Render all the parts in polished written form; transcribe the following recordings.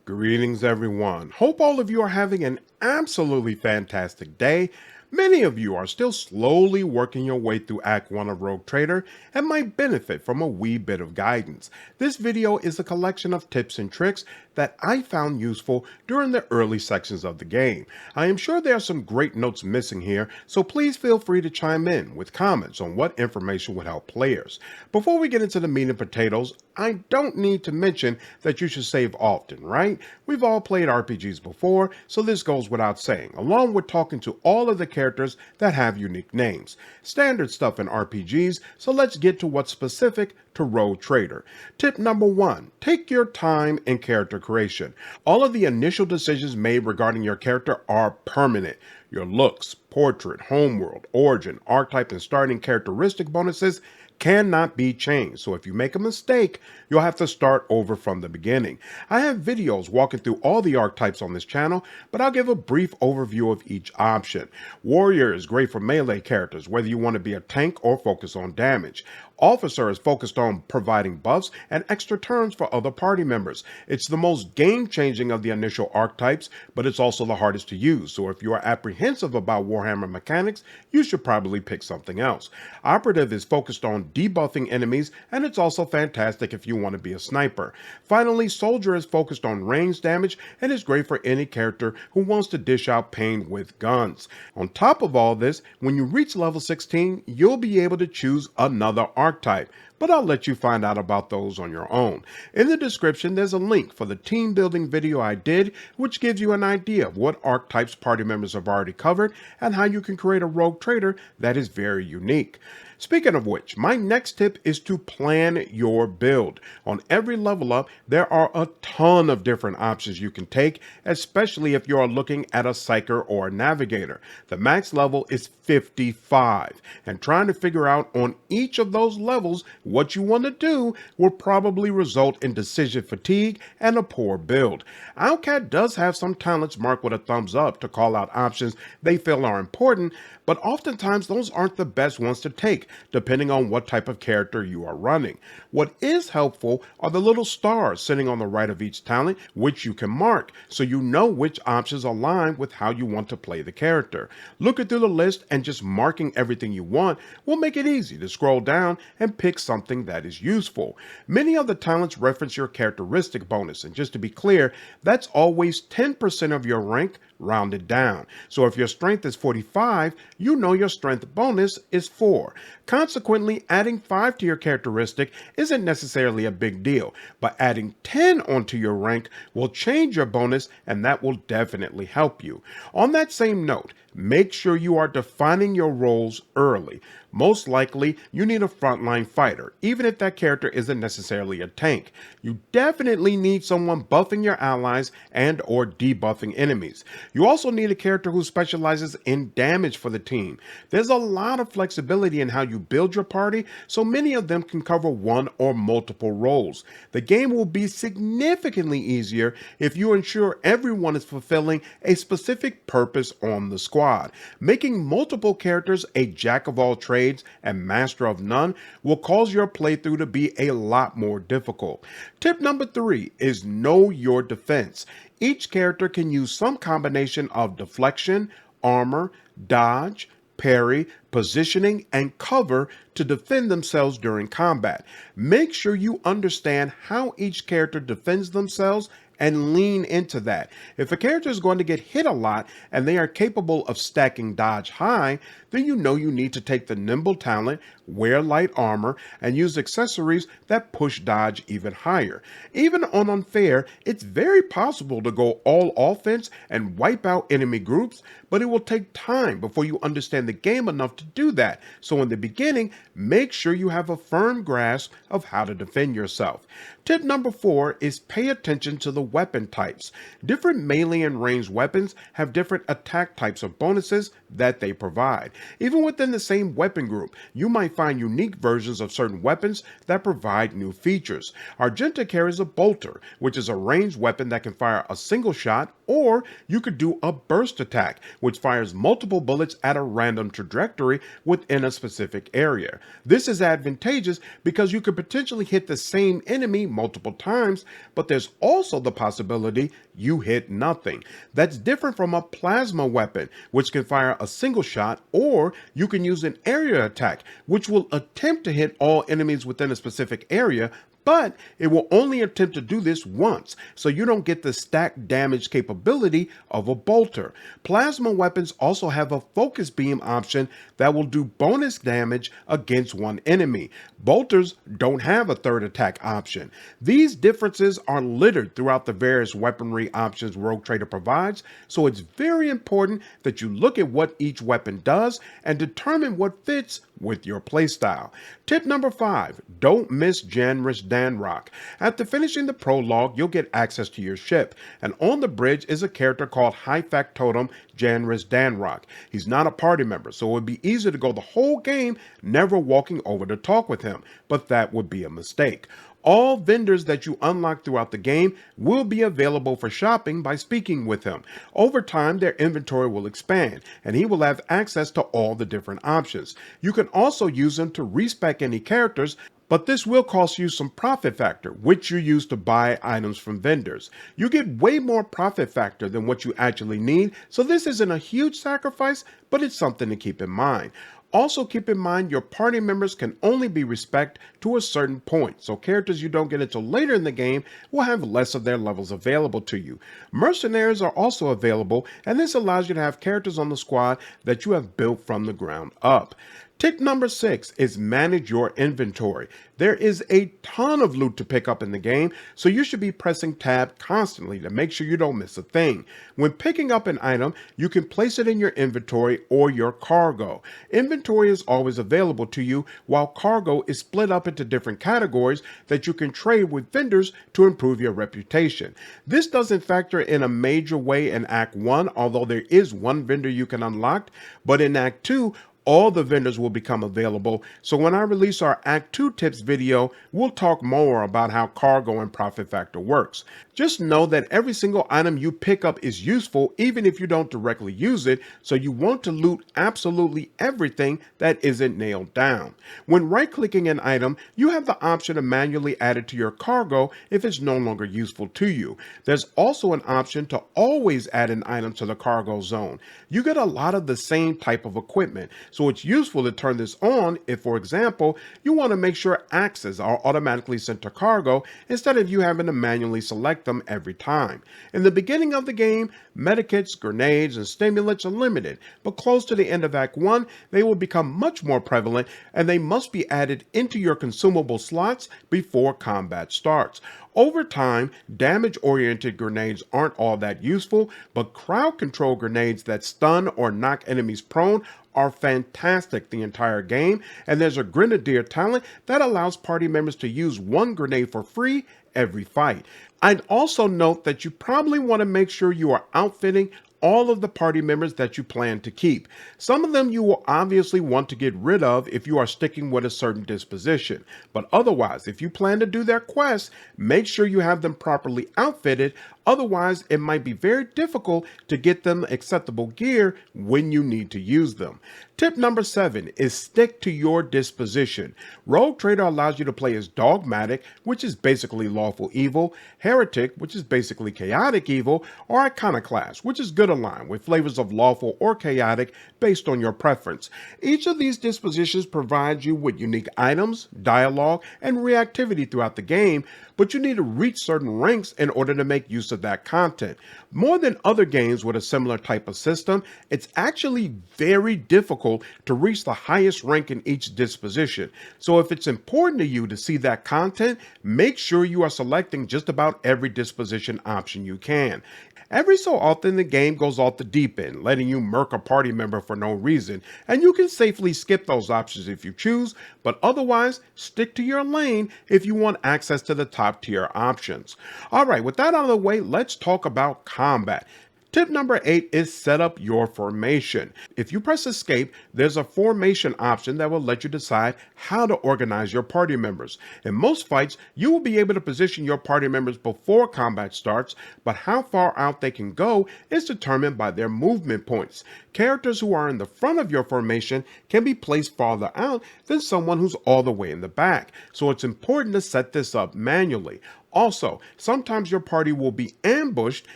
Greetings, everyone. Hope all of you are having an absolutely fantastic day. Many of you are still slowly working your way through Act 1 of Rogue Trader and might benefit from a wee bit of guidance. This video is a collection of tips and tricks that I found useful during the early sections of the game. I am sure there are some great notes missing here, so please feel free to chime in with comments on what information would help players. Before we get into the meat and potatoes, I don't need to mention that you should save often, right? We've all played RPGs before, so this goes without saying, along with talking to all of the characters that have unique names. Standard stuff in RPGs, so let's get to what's specific to Rogue Trader. Tip number 1, take your time in character creation. All of the initial decisions made regarding your character are permanent. Your looks, portrait, homeworld, origin, archetype, and starting characteristic bonuses cannot be changed. So if you make a mistake, you'll have to start over from the beginning. I have videos walking through all the archetypes on this channel, but I'll give a brief overview of each option. Warrior is great for melee characters, whether you want to be a tank or focus on damage. Officer is focused on providing buffs and extra turns for other party members. It's the most game-changing of the initial archetypes, but it's also the hardest to use, so if you are apprehensive about Warhammer mechanics, you should probably pick something else. Operative is focused on debuffing enemies, and it's also fantastic if you want to be a sniper. Finally, Soldier is focused on range damage and is great for any character who wants to dish out pain with guns. On top of all this, when you reach level 16, you'll be able to choose another archetype, but I'll let you find out about those on your own. In the description, there's a link for the team building video I did, which gives you an idea of what archetypes party members have already covered and how you can create a rogue trader that is very unique. Speaking of which, my next tip is to plan your build. On every level up, there are a ton of different options you can take, especially if you're looking at a psyker or a navigator. The max level is 55, and trying to figure out on each of those levels what you want to do will probably result in decision fatigue and a poor build. Owlcat does have some talents marked with a thumbs up to call out options they feel are important, but oftentimes those aren't the best ones to take, depending on what type of character you are running. What is helpful are the little stars sitting on the right of each talent, which you can mark, so you know which options align with how you want to play the character. Looking through the list and just marking everything you want will make it easy to scroll down and pick something that is useful. Many of the talents reference your characteristic bonus, and just to be clear, that's always 10% of your rank rounded down. So if your strength is 45, you know your strength bonus is 4. Consequently, adding 5 to your characteristic isn't necessarily a big deal, but adding 10 onto your rank will change your bonus, and that will definitely help you. On that same note, make sure you are defining your roles early. Most likely, you need a frontline fighter, even if that character isn't necessarily a tank. You definitely need someone buffing your allies and or debuffing enemies. You also need a character who specializes in damage for the team. There's a lot of flexibility in how you build your party, so many of them can cover one or multiple roles. The game will be significantly easier if you ensure everyone is fulfilling a specific purpose on the squad. Making multiple characters a jack of all trades and master of none will cause your playthrough to be a lot more difficult. Tip number 3 is know your defense. Each character can use some combination of deflection, armor, dodge, parry, positioning, and cover to defend themselves during combat. Make sure you understand how each character defends themselves and lean into that. If a character is going to get hit a lot and they are capable of stacking dodge high, then you know you need to take the nimble talent, wear light armor, and use accessories that push dodge even higher. Even on unfair, it's very possible to go all offense and wipe out enemy groups, but it will take time before you understand the game enough to do that. So in the beginning, make sure you have a firm grasp of how to defend yourself. Tip number 4 is pay attention to the weapon types. Different melee and ranged weapons have different attack types of bonuses that they provide. Even within the same weapon group, you might find unique versions of certain weapons that provide new features. Argenta carries a bolter, which is a ranged weapon that can fire a single shot, or you could do a burst attack, which fires multiple bullets at a random trajectory within a specific area. This is advantageous because you could potentially hit the same enemy multiple times, but there's also the possibility you hit nothing. That's different from a plasma weapon, which can fire a single shot, or you can use an area attack, which will attempt to hit all enemies within a specific area, but it will only attempt to do this once, so you don't get the stack damage capability of a bolter. Plasma weapons also have a focus beam option that will do bonus damage against one enemy. Bolters don't have a third attack option. These differences are littered throughout the various weaponry options Rogue Trader provides, so it's very important that you look at what each weapon does and determine what fits with your playstyle. Tip number 5, don't miss Janris Danrok. After finishing the prologue, you'll get access to your ship, and on the bridge is a character called High Factotum Janris Danrok. He's not a party member, so it would be easy to go the whole game never walking over to talk with him, but that would be a mistake. All vendors that you unlock throughout the game will be available for shopping by speaking with him. Over time, their inventory will expand, and he will have access to all the different options. You can also use him to respec any characters, but this will cost you some profit factor, which you use to buy items from vendors. You get way more profit factor than what you actually need, so this isn't a huge sacrifice, but it's something to keep in mind. Also keep in mind your party members can only be respected to a certain point, so characters you don't get until later in the game will have less of their levels available to you. Mercenaries are also available, and this allows you to have characters on the squad that you have built from the ground up. Tip number 6 is manage your inventory. There is a ton of loot to pick up in the game, so you should be pressing tab constantly to make sure you don't miss a thing. When picking up an item, you can place it in your inventory or your cargo. Inventory is always available to you, while cargo is split up into different categories that you can trade with vendors to improve your reputation. This doesn't factor in a major way in Act 1, although there is one vendor you can unlock, but in Act 2, all the vendors will become available, so when I release our Act 2 tips video, we'll talk more about how cargo and profit factor works. Just know that every single item you pick up is useful even if you don't directly use it, so you want to loot absolutely everything that isn't nailed down. When right-clicking an item, you have the option to manually add it to your cargo if it's no longer useful to you. There's also an option to always add an item to the cargo zone. You get a lot of the same type of equipment, so it's useful to turn this on if, for example, you want to make sure axes are automatically sent to cargo instead of you having to manually select them every time. In the beginning of the game, medikits, grenades, and stimulants are limited, but close to the end of Act 1, they will become much more prevalent, and they must be added into your consumable slots before combat starts. Over time, damage-oriented grenades aren't all that useful, but crowd control grenades that stun or knock enemies prone are fantastic the entire game, and there's a grenadier talent that allows party members to use one grenade for free every fight. I'd also note that you probably want to make sure you are outfitting all of the party members that you plan to keep. Some of them you will obviously want to get rid of if you are sticking with a certain disposition, but otherwise, if you plan to do their quests, make sure you have them properly outfitted. Otherwise, it might be very difficult to get them acceptable gear when you need to use them. Tip number 7 is stick to your disposition. Rogue Trader allows you to play as Dogmatic, which is basically lawful evil, Heretic, which is basically chaotic evil, or Iconoclast, which is good aligned with flavors of lawful or chaotic based on your preference. Each of these dispositions provides you with unique items, dialogue, and reactivity throughout the game, but you need to reach certain ranks in order to make use of that content. More than other games with a similar type of system, it's actually very difficult to reach the highest rank in each disposition. So if it's important to you to see that content, make sure you are selecting just about every disposition option you can. Every so often, the game goes off the deep end, letting you murk a party member for no reason, and you can safely skip those options if you choose, but otherwise, stick to your lane if you want access to the top tier options. Alright, with that out of the way, let's talk about combat. Tip number 8 is set up your formation. If you press escape, there's a formation option that will let you decide how to organize your party members. In most fights, you will be able to position your party members before combat starts, but how far out they can go is determined by their movement points. Characters who are in the front of your formation can be placed farther out than someone who's all the way in the back, so it's important to set this up manually. Also, sometimes your party will be ambushed,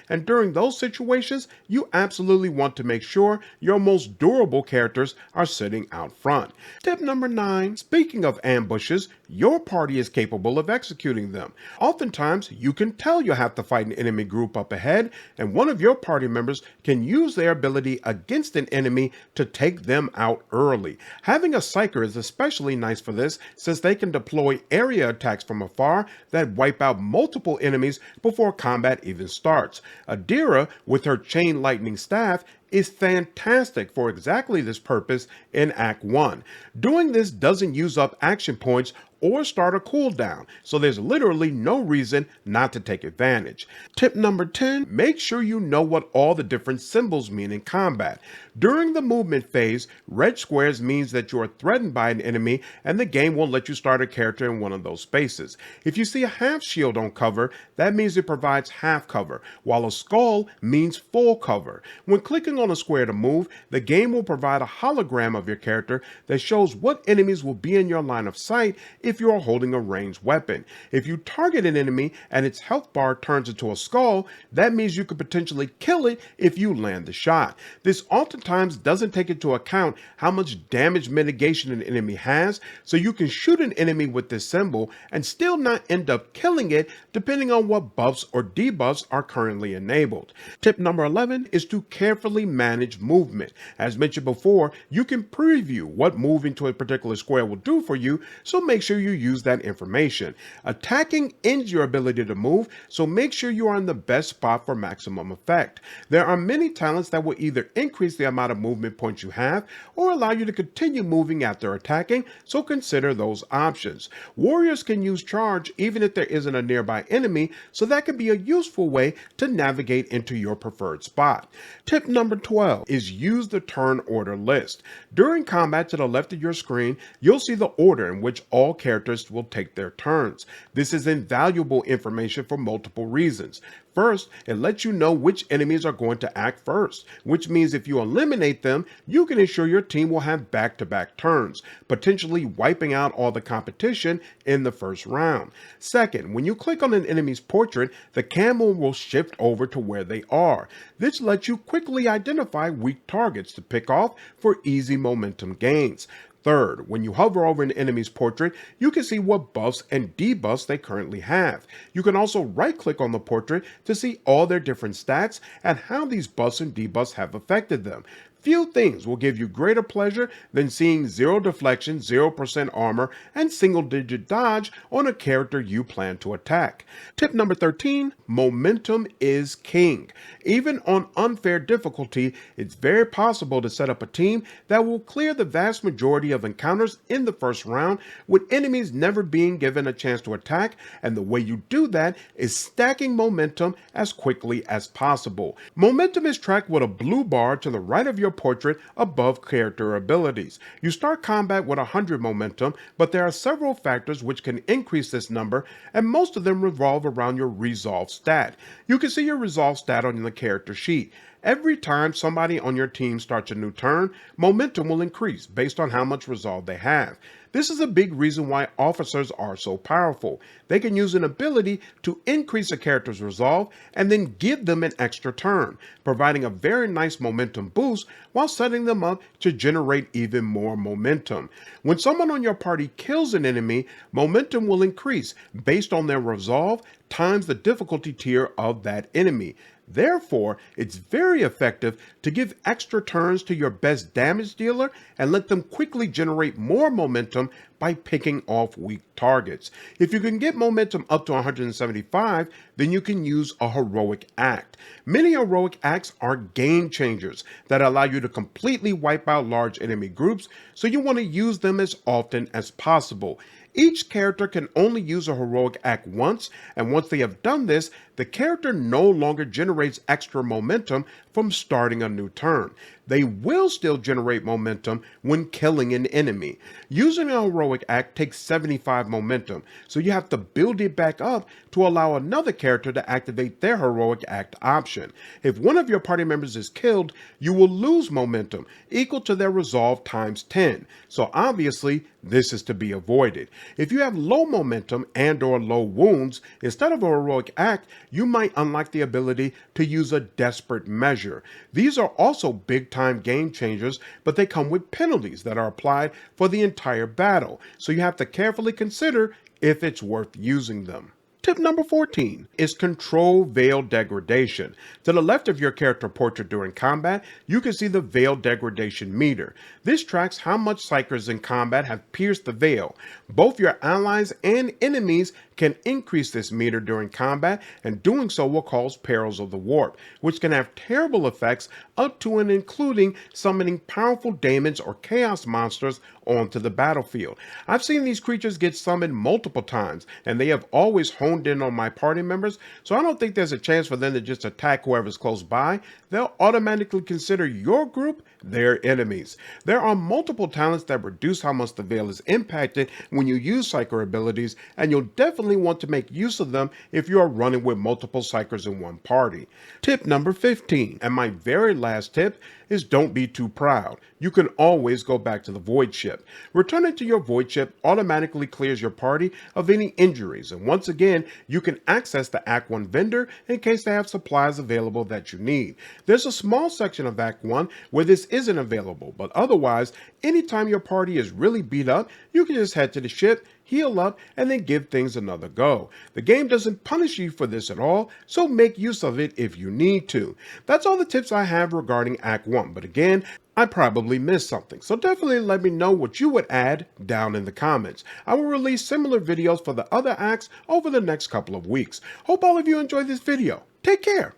and during those situations, you absolutely want to make sure your most durable characters are sitting out front. Tip number 9, speaking of ambushes, your party is capable of executing them. Oftentimes, you can tell you have to fight an enemy group up ahead, and one of your party members can use their ability against an enemy to take them out early. Having a psyker is especially nice for this, since they can deploy area attacks from afar that wipe out multiple enemies before combat even starts. Adira, with her chain lightning staff, is fantastic for exactly this purpose in Act 1. Doing this doesn't use up action points or start a cooldown, so there's literally no reason not to take advantage. Tip number 10, make sure you know what all the different symbols mean in combat. During the movement phase, red squares means that you are threatened by an enemy and the game won't let you start a character in one of those spaces. If you see a half shield on cover, that means it provides half cover, while a skull means full cover. When clicking on a square to move, the game will provide a hologram of your character that shows what enemies will be in your line of sight if you are holding a ranged weapon. If you target an enemy and its health bar turns into a skull, that means you could potentially kill it if you land the shot. This oftentimes doesn't take into account how much damage mitigation an enemy has, so you can shoot an enemy with this symbol and still not end up killing it depending on what buffs or debuffs are currently enabled. Tip number 11 is to carefully manage movement. As mentioned before, you can preview what moving to a particular square will do for you, so make sure you use that information. Attacking ends your ability to move, so make sure you are in the best spot for maximum effect. There are many talents that will either increase the amount of movement points you have or allow you to continue moving after attacking, so consider those options. Warriors can use charge even if there isn't a nearby enemy, so that can be a useful way to navigate into your preferred spot. Tip number 12 is use the turn order list. During combat, to the left of your screen, you'll see the order in which all characters will take their turns. This is invaluable information for multiple reasons. First, it lets you know which enemies are going to act first, which means if you eliminate them, you can ensure your team will have back-to-back turns, potentially wiping out all the competition in the first round. Second, when you click on an enemy's portrait, the camera will shift over to where they are. This lets you quickly identify weak targets to pick off for easy momentum gains. Third, when you hover over an enemy's portrait, you can see what buffs and debuffs they currently have. You can also right-click on the portrait to see all their different stats and how these buffs and debuffs have affected them. Few things will give you greater pleasure than seeing 0 deflection, 0% armor, and single-digit dodge on a character you plan to attack. Tip number 13, momentum is king. Even on unfair difficulty, it's very possible to set up a team that will clear the vast majority of encounters in the first round, with enemies never being given a chance to attack, and the way you do that is stacking momentum as quickly as possible. Momentum is tracked with a blue bar to the right of your portrait above character abilities. You start combat with 100 momentum, but there are several factors which can increase this number, and most of them revolve around your resolve stat. You can see your resolve stat on the character sheet. Every time somebody on your team starts a new turn, momentum will increase based on how much resolve they have. This is a big reason why officers are so powerful. They can use an ability to increase a character's resolve and then give them an extra turn, providing a very nice momentum boost while setting them up to generate even more momentum. When someone on your party kills an enemy, momentum will increase based on their resolve times the difficulty tier of that enemy. Therefore, it's very effective to give extra turns to your best damage dealer and let them quickly generate more momentum by picking off weak targets. If you can get momentum up to 175, then you can use a heroic act. Many heroic acts are game changers that allow you to completely wipe out large enemy groups, so you want to use them as often as possible. Each character can only use a heroic act once, and once they have done this, the character no longer generates extra momentum from starting a new turn. They will still generate momentum when killing an enemy. Using a heroic act takes 75 momentum, so you have to build it back up to allow another character to activate their heroic act option. If one of your party members is killed, you will lose momentum equal to their resolve times 10. So obviously, this is to be avoided. If you have low momentum and or low wounds, instead of a heroic act, you might unlock the ability to use a desperate measure. These are also big time game changers, but they come with penalties that are applied for the entire battle, so you have to carefully consider if it's worth using them. Tip number 14 is control veil degradation. To the left of your character portrait during combat, you can see the veil degradation meter. This tracks how much psychers in combat have pierced the veil. Both your allies and enemies can increase this meter during combat, and doing so will cause perils of the warp, which can have terrible effects up to and including summoning powerful demons or chaos monsters onto the battlefield. I've seen these creatures get summoned multiple times, and they have always honed in on my party members, so I don't think there's a chance for them to just attack whoever's close by. They'll automatically consider your group their enemies. There are multiple talents that reduce how much the veil is impacted when you use psyker abilities, and you'll definitely want to make use of them if you are running with multiple psykers in one party. Tip number 15, and my very last tip, is don't be too proud. You can always go back to the void ship. Returning to your void ship automatically clears your party of any injuries, and once again, you can access the Act 1 vendor in case they have supplies available that you need. There's a small section of Act 1 where this isn't available, but otherwise, anytime your party is really beat up, you can just head to the ship, heal up, and then give things another go. The game doesn't punish you for this at all, so make use of it if you need to. That's all the tips I have regarding Act 1, but again, I probably missed something, so definitely let me know what you would add down in the comments. I will release similar videos for the other acts over the next couple of weeks. Hope all of you enjoyed this video. Take care.